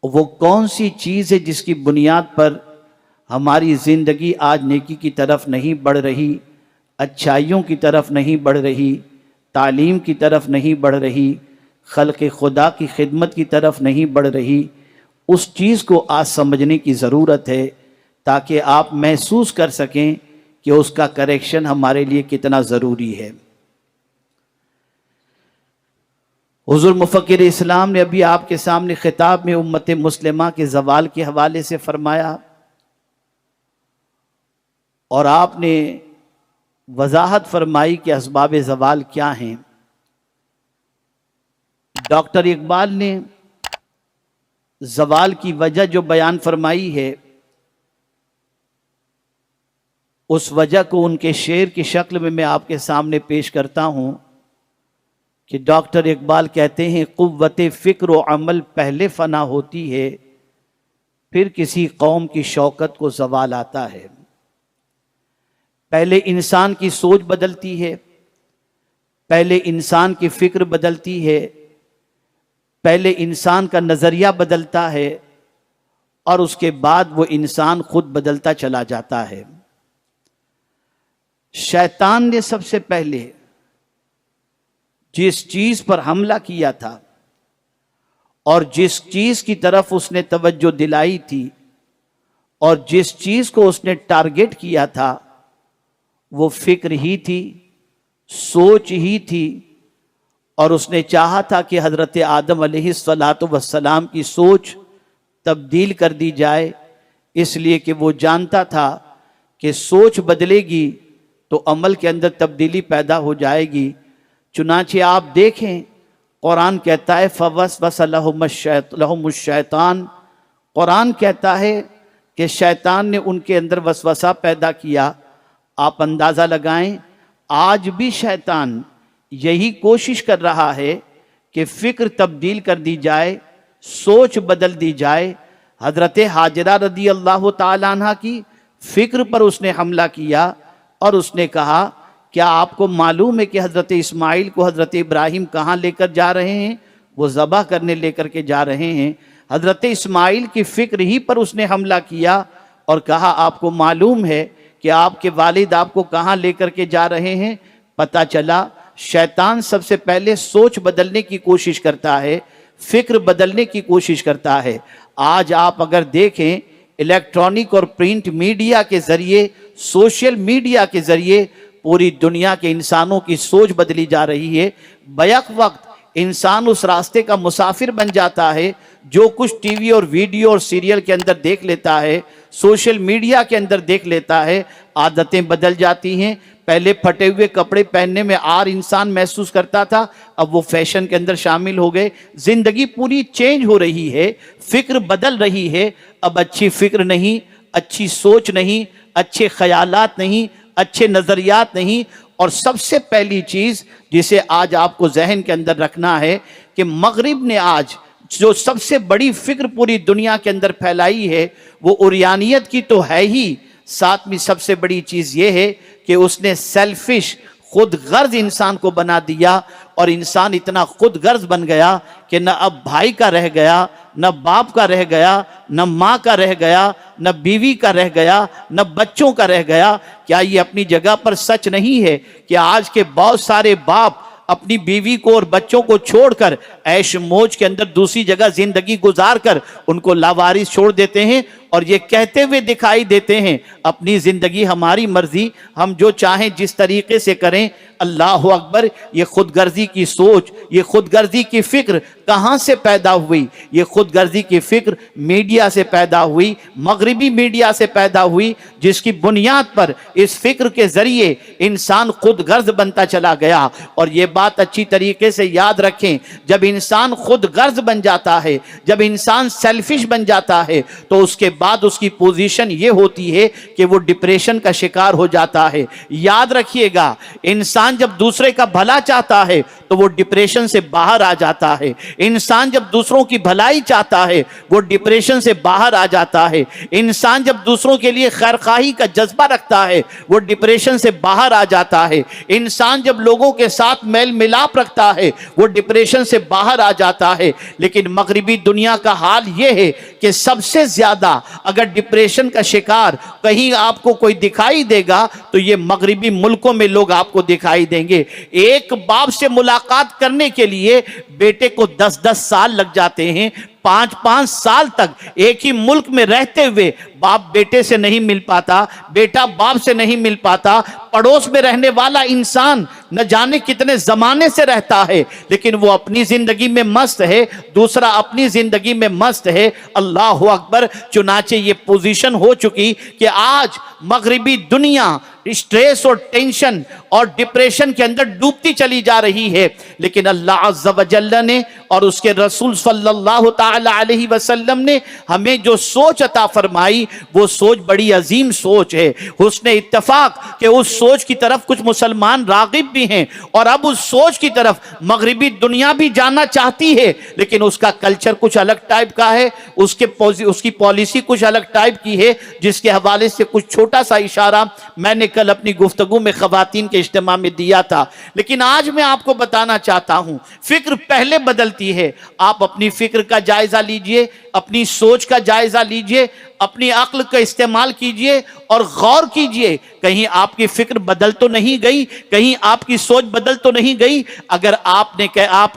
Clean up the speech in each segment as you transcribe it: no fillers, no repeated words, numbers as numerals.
वो कौन सी चीज़ है जिसकी बुनियाद पर हमारी ज़िंदगी आज नेकी की तरफ नहीं बढ़ रही, अच्छाइयों की तरफ नहीं बढ़ रही, तालीम की तरफ नहीं बढ़ रही, खल्क़ खुदा की खिदमत की तरफ नहीं बढ़ रही। उस चीज़ को आज समझने की ज़रूरत है ताकि आप महसूस कर सकें कि उसका करेक्शन हमारे लिए कितना ज़रूरी है। हुज़ूर मुफ़क्किर इस्लाम ने अभी आपके सामने खिताब में उम्मत मुस्लिमा के ज़वाल के हवाले से फरमाया और आपने वजाहत फरमाई कि असबाब ज़वाल क्या हैं। डॉक्टर इकबाल ने ज़वाल की वजह जो बयान फरमाई है, उस वजह को उनके शेर की शक्ल में मैं आपके सामने पेश करता हूँ कि डॉक्टर इकबाल कहते हैं, क़ुव्वत फ़िक्र व अमल पहले फ़ना होती है, फिर किसी कौम की शौकत को ज़वाल आता है। पहले इंसान की सोच बदलती है, पहले इंसान की फ़िक्र बदलती है, पहले इंसान का नज़रिया बदलता है और उसके बाद वो इंसान खुद बदलता चला जाता है। शैतान ने सबसे पहले जिस चीज पर हमला किया था और जिस चीज की तरफ उसने तवज्जो दिलाई थी और जिस चीज को उसने टारगेट किया था, वो फिक्र ही थी, सोच ही थी। और उसने चाहा था कि हजरत आदम अलैहिस्सलातु वस्सलाम की सोच तब्दील कर दी जाए, इसलिए कि वो जानता था कि सोच बदलेगी तो अमल के अंदर तब्दीली पैदा हो जाएगी। चुनांचे आप देखें, कुरान कहता है फवस्वस लहुमुश शैतान, कुरान कहता है कि शैतान ने उनके अंदर वसवसा पैदा किया। आप अंदाज़ा लगाएं, आज भी शैतान यही कोशिश कर रहा है कि फ़िक्र तब्दील कर दी जाए, सोच बदल दी जाए। हज़रत हाजरा रदी अल्लाह ताला अन्हा की फ़िक्र पर उसने हमला किया और उसने कहा, क्या आपको मालूम है कि हज़रत इस्माइल को हज़रत इब्राहिम कहाँ लेकर जा रहे हैं? वो ज़बह करने लेकर के जा रहे हैं। हज़रत इस्माइल की फ़िक्र ही पर उसने हमला किया और कहा, आपको मालूम है कि आपके वालिद आपको कहाँ लेकर के जा रहे हैं? पता चला शैतान सबसे पहले सोच बदलने की कोशिश करता है, फ़िक्र बदलने की कोशिश करता है। आज आप अगर देखें, इलेक्ट्रॉनिक और प्रिंट मीडिया के ज़रिए, सोशल मीडिया के ज़रिए पूरी दुनिया के इंसानों की सोच बदली जा रही है। बैक वक्त इंसान उस रास्ते का मुसाफिर बन जाता है जो कुछ टीवी और वीडियो और सीरियल के अंदर देख लेता है, सोशल मीडिया के अंदर देख लेता है। आदतें बदल जाती हैं। पहले फटे हुए कपड़े पहनने में आर इंसान महसूस करता था, अब वो फैशन के अंदर शामिल हो गए। जिंदगी पूरी चेंज हो रही है, फिक्र बदल रही है। अब अच्छी फिक्र नहीं, अच्छी सोच नहीं, अच्छे ख्यालात नहीं, अच्छे नज़रियात नहीं। और सबसे पहली चीज़ जिसे आज आपको जहन के अंदर रखना है कि मगरिब ने आज जो सबसे बड़ी फिक्र पूरी दुनिया के अंदर फैलाई है, वो उरियानियत की तो है ही, साथ में सबसे बड़ी चीज़ ये है कि उसने सेल्फिश, खुद गर्ज इंसान को बना दिया। और इंसान इतना खुद गर्ज बन गया कि न अब भाई का रह गया, न बाप का रह गया, न माँ का रह गया, न बीवी का रह गया, न बच्चों का रह गया। क्या ये अपनी जगह पर सच नहीं है कि आज के बहुत सारे बाप अपनी बीवी को और बच्चों को छोड़कर ऐश मौज के अंदर दूसरी जगह जिंदगी गुजार कर उनको लावारिस छोड़ देते हैं और ये कहते हुए दिखाई देते हैं, अपनी ज़िंदगी हमारी मर्जी, हम जो चाहें जिस तरीके से करें। अल्लाह अकबर। ये खुदगर्जी की सोच, ये खुदगर्जी की फ़िक्र कहाँ से पैदा हुई? ये खुदगर्जी की फ़िक्र मीडिया से पैदा हुई, मगरिबी मीडिया से पैदा हुई, जिसकी बुनियाद पर इस फ़िक्र के ज़रिए इंसान खुदगर्ज बनता चला गया। और ये बात अच्छी तरीके से याद रखें, जब इंसान खुदगर्ज बन जाता है, जब इंसान सेल्फिश बन जाता है, तो उसके बाद उसकी पोजीशन ये होती है कि वो डिप्रेशन का शिकार हो जाता है। याद रखिएगा, इंसान जब दूसरे का भला चाहता है तो तो वो डिप्रेशन से बाहर आ जाता है। इंसान जब दूसरों की भलाई चाहता है वो डिप्रेशन से बाहर आ जाता है। इंसान जब दूसरों के लिए खैरखाही का जज्बा रखता है वो डिप्रेशन से बाहर आ जाता है। इंसान जब लोगों के साथ मेल मिलाप रखता है वो डिप्रेशन से बाहर आ जाता है। लेकिन मगरिबी दुनिया का हाल यह है कि सबसे ज्यादा अगर डिप्रेशन का शिकार कहीं आपको कोई दिखाई देगा तो ये मगरिबी मुल्कों में लोग आपको दिखाई देंगे। एक बाप से मुलाकात करने के लिए बेटे को 10-10 साल लग जाते हैं। 5-5 साल तक एक ही मुल्क में रहते हुए बाप बेटे से नहीं मिल पाता, बेटा बाप से नहीं मिल पाता। पड़ोस में रहने वाला इंसान न जाने कितने जमाने से रहता है लेकिन वो अपनी जिंदगी में मस्त है, दूसरा अपनी जिंदगी में मस्त है। अल्लाह अकबर। चुनाचे ये पोजीशन हो चुकी कि आज मगरिबी दुनिया स्ट्रेस और टेंशन और डिप्रेशन के अंदर डूबती चली जा रही है। लेकिन अल्लाह अज़्ज़ व जल्ल ने और उसके रसूल सल्लल्लाहु ताला अलैहि वसल्लम ने हमें जो सोच अता फरमाई वो सोच बड़ी अजीम सोच है। हुस्ने इत्तफाक कि उस सोच की तरफ कुछ मुसलमान रागिब भी हैं और अब उस सोच की तरफ मगरिबी दुनिया भी जाना चाहती है। लेकिन उसका कल्चर कुछ अलग टाइप का है, उसकी पॉलिसी कुछ अलग टाइप की है, जिसके हवाले से कुछ छोटा सा इशारा मैंने कल अपनी गुफ्तगू में खवातीन के इज्तिमा में दिया था। लेकिन आज मैं आपको बताना चाहता हूं, फिक्र पहले बदलती है। आप अपनी फिक्र का जायजा लीजिए, अपनी सोच का जायजा लीजिए, अपनी अक्ल का इस्तेमाल कीजिए और गौर कीजिए कहीं आपकी फिक्र बदल तो नहीं गई, कहीं आपकी सोच बदल तो नहीं गई। अगर आप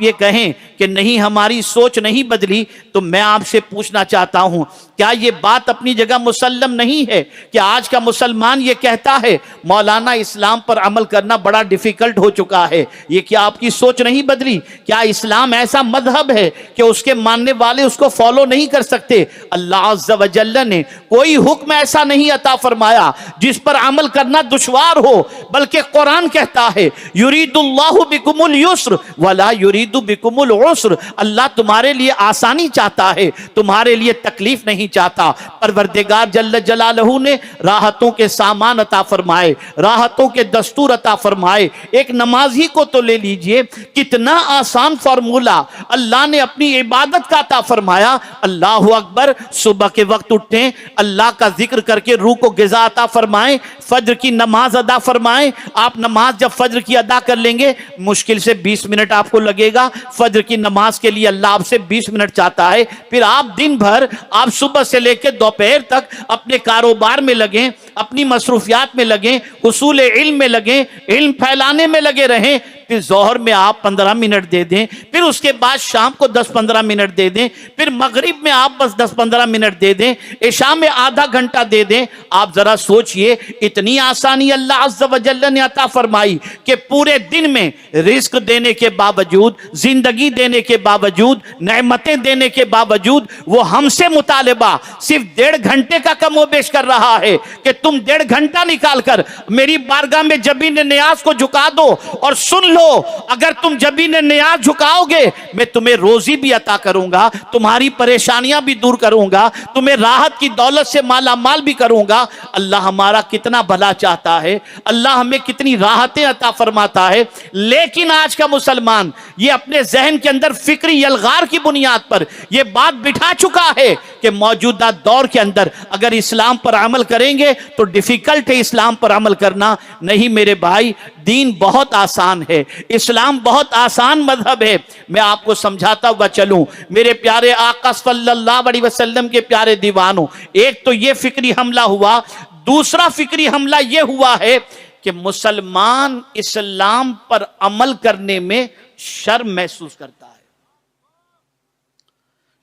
ये कहें कि नहीं हमारी सोच नहीं बदली तो मैं आपसे पूछना चाहता हूं क्या ये बात अपनी जगह मुसल्लम नहीं है कि आज का मुसलमान ये कहता है मौलाना इस्लाम पर अमल करना बड़ा डिफिकल्ट हो चुका है। ये क्या आपकी सोच नहीं बदली? क्या इस्लाम ऐसा मजहब है कि उसके मानने वाले उसको फॉलो नहीं कर सकते? अल्लाह अज़्ज़ व जल्ल ने कोई हुक्म ऐसा नहीं अता फरमाया जिस पर अमल करना दुश्वार हो, बल्कि कुरान कहता है युरीदुल्लाहु बिकुमुल युस्र वला युरीदु बिकुमुल उस्र। अल्लाह तुम्हारे लिए आसानी चाहता है, तुम्हारे लिए तकलीफ नहीं चाहता। परवरदिगार जल्ल जलालहू ने राहतों के सामान अता फरमाए, राहतों के दस्तूर अता फरमाए। एक नमाजी को तो ले लीजिए, कितना आसान फॉर्मूला अल्लाह ने अपनी इबादत का अता फरमाया। अल्लाहु अकबर। सुबह के वक्त उठें, अल्लाह का जिक्र करके रूह को गिज़ा अता फरमाएं, फज्र की नमाज अदा फरमाएं। आप नमाज जब फज्र की अदा कर लेंगे मुश्किल से 20 मिनट आपको लगेगा। फज्र की नमाज के लिए अल्लाह आपसे 20 मिनट चाहता है। फिर आप दिन भर, आप सुबह से लेकर दोपहर तक अपने कारोबार में लगें, अपनी मसरूफियात में लगें, हुसूल इल्म में लगें, इल्म फैलाने में लगे रहें। फिर जोहर में आप 15 मिनट दे दें, फिर उसके बाद शाम को 10-15 मिनट दे दें, फिर मगरिब में आप बस 10-15 मिनट दे दें, इशा में आधा घंटा दे दें। आप जरा सोचिए, इतनी आसानी अल्लाह अज़्ज़ व जल्ल ने अता फरमाई कि पूरे दिन में रिस्क देने के बावजूद, जिंदगी देने के बावजूद, नेमतें देने के बावजूद वो हमसे मुतालिबा सिर्फ 1.5 घंटे का कमोबेश कर रहा है कि तुम 1.5 घंटा निकाल कर मेरी बारगाह में जबीन नियाज को झुका दो और सुन लो, अगर तुम जबीन नियाज झुकाओगे मैं तुम्हें रोजी भी अता करूंगा, तुम्हारी परेशानियां भी दूर करूंगा, तुम्हें राहत की दौलत से माला माल भी करूंगा। अल्लाह हमारा कितना भला चाहता है, अल्लाह हमें कितनी राहतें अता फरमाता है। लेकिन आज का मुसलमान ये अपने जहन के अंदर फिक्री यलगार की बुनियाद पर यह बात बिठा चुका है कि मौजूदा दौर के अंदर अगर इस्लाम पर अमल करेंगे तो डिफिकल्ट है इस्लाम पर अमल करना। नहीं मेरे भाई, दीन बहुत आसान है, इस्लाम बहुत आसान मजहब है। मैं आपको समझाता हुआ चलूं, मेरे प्यारे आका सल्लल्लाहु अलैहि वसल्लम के प्यारे दीवानों, एक तो ये फिक्री हमला हुआ, दूसरा फिक्री हमला यह हुआ है कि मुसलमान इस्लाम पर अमल करने में शर्म महसूस करता है,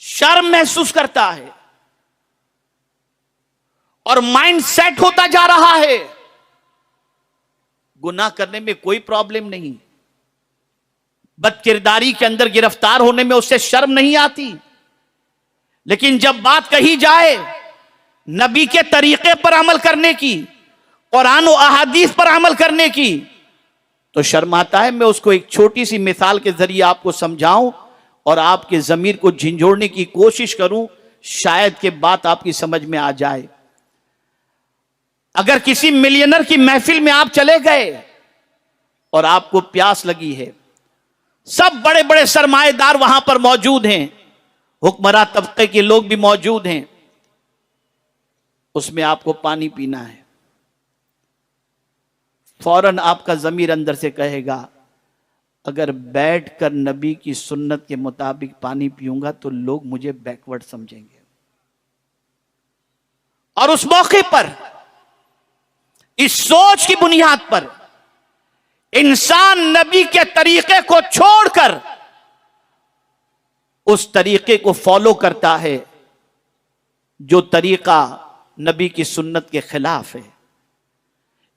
शर्म महसूस करता है और माइंड सेट होता जा रहा है। गुनाह करने में कोई प्रॉब्लम नहीं, बदकिरदारी के अंदर गिरफ्तार होने में उससे शर्म नहीं आती, लेकिन जब बात कही जाए नबी के तरीके पर अमल करने की, कुरान और अहादीस पर अमल करने की, तो शर्म आता है। मैं उसको एक छोटी सी मिसाल के जरिए आपको समझाऊं और आपके ज़मीर को झिंझोड़ने की कोशिश करूं, शायद के बात आपकी समझ में आ जाए। अगर किसी मिलियनर की महफिल में आप चले गए और आपको प्यास लगी है, सब बड़े बड़े सरमाएदार वहां पर मौजूद हैं, हुक्मरान तबके के लोग भी मौजूद हैं। उसमें आपको पानी पीना है, फौरन आपका ज़मीर अंदर से कहेगा अगर बैठकर नबी की सुन्नत के मुताबिक पानी पीऊंगा तो लोग मुझे बैकवर्ड समझेंगे। और उस मौके पर इस सोच की बुनियाद पर इंसान नबी के तरीके को छोड़कर उस तरीके को फॉलो करता है जो तरीका नबी की सुन्नत के खिलाफ है।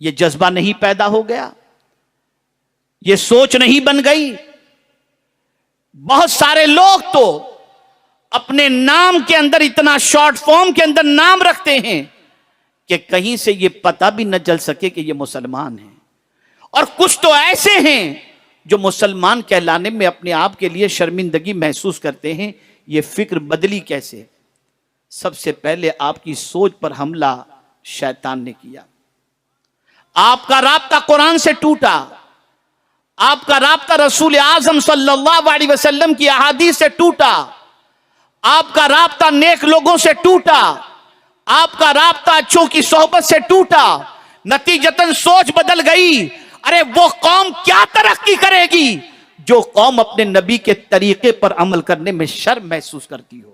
यह जज्बा नहीं पैदा हो गया, यह सोच नहीं बन गई। बहुत सारे लोग तो अपने नाम के अंदर इतना शॉर्ट फॉर्म के अंदर नाम रखते हैं कि कहीं से यह पता भी न चल सके कि यह मुसलमान हैं। और कुछ तो ऐसे हैं जो मुसलमान कहलाने में अपने आप के लिए शर्मिंदगी महसूस करते हैं। यह फिक्र बदली कैसे? सबसे पहले आपकी सोच पर हमला शैतान ने किया। आपका राब्ता कुरान से टूटा, आपका राब्ता रसूल आजम सल्लल्लाहु अलैहि वसल्लम की अहादीस से टूटा, आपका राब्ता नेक लोगों से टूटा, आपका राब्ता अच्छों की सोहबत से टूटा। नतीजतन सोच बदल गई। अरे वो कौम क्या तरक्की करेगी जो कौम अपने नबी के तरीके पर अमल करने में शर्म महसूस करती हो।